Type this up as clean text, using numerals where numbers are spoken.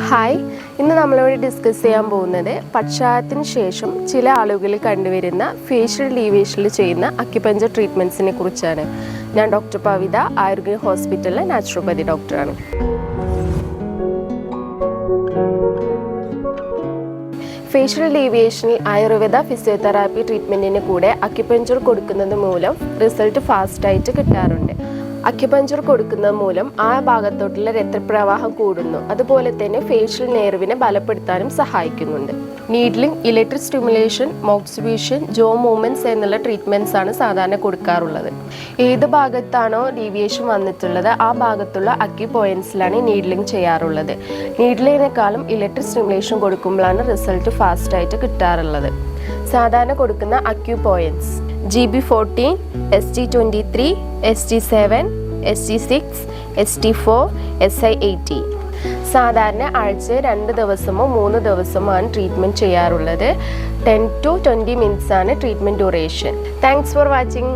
Hi, ഇന്ന് നമ്മളിവിടെ discuss ചെയ്യാൻ പോകുന്നത് പക്ഷാഘാതത്തിന് ശേഷം ചില ആളുകളിൽ കണ്ടുവരുന്ന ഫേഷ്യൽ ഡീവിയേഷനിൽ ചെയ്യുന്ന അക്യുപഞ്ചർ ട്രീറ്റ്മെൻറ്റ്സിനെ കുറിച്ചാണ്. ഞാൻ ഡോക്ടർ പവിത, ആയുർവേദ ഹോസ്പിറ്റലിലെ നാച്ചുറോപ്പതി ഡോക്ടറാണ്. ഫേഷ്യൽ ഡീവിയേഷനിൽ ആയുർവേദ ഫിസിയോതെറാപ്പി ട്രീറ്റ്മെൻറ്റിന് കൂടെ അക്യുപഞ്ചർ കൊടുക്കുന്നത് മൂലം റിസൾട്ട് ഫാസ്റ്റായിട്ട് കിട്ടാറുണ്ട്. അക്യുപഞ്ചർ കൊടുക്കുന്നത് മൂലം ആ ഭാഗത്തോട്ടുള്ള രക്തപ്രവാഹം കൂടുന്നു. അതുപോലെ തന്നെ ഫേഷ്യൽ നെർവിനെ ബലപ്പെടുത്താനും സഹായിക്കുന്നുണ്ട്. നീഡ്ലിംഗ്, ഇലക്ട്രിക് സ്റ്റിമുലേഷൻ, മോക്സിബേഷൻ, ജോ മൂവ്മെൻറ്റ്സ് എന്നുള്ള ട്രീറ്റ്മെൻറ്റ്സ് ആണ് സാധാരണ കൊടുക്കാറുള്ളത്. ഏത് ഭാഗത്താണോ ഡീവിയേഷൻ വന്നിട്ടുള്ളത് ആ ഭാഗത്തുള്ള അക്യു പോയിൻറ്റ്സിലാണ് നീഡ്ലിംഗ് ചെയ്യാറുള്ളത്. നീഡ്ലിങ്ങിനേക്കാളും ഇലക്ട്രിക് സ്റ്റിമുലേഷൻ കൊടുക്കുമ്പോഴാണ് റിസൾട്ട് ഫാസ്റ്റായിട്ട് കിട്ടാറുള്ളത്. സാധാരണ കൊടുക്കുന്ന acu points GB14, ST23, ST7, ST6, ST4, SI80. സാധാരണ ആഴ്ച 2 ദിവസമോ 3 ദിവസമോ ആണ് ട്രീറ്റ്മെൻറ്റ് ചെയ്യാറുള്ളത്. 10 to 20 minutes ആണ് treatment duration. Thanks for watching.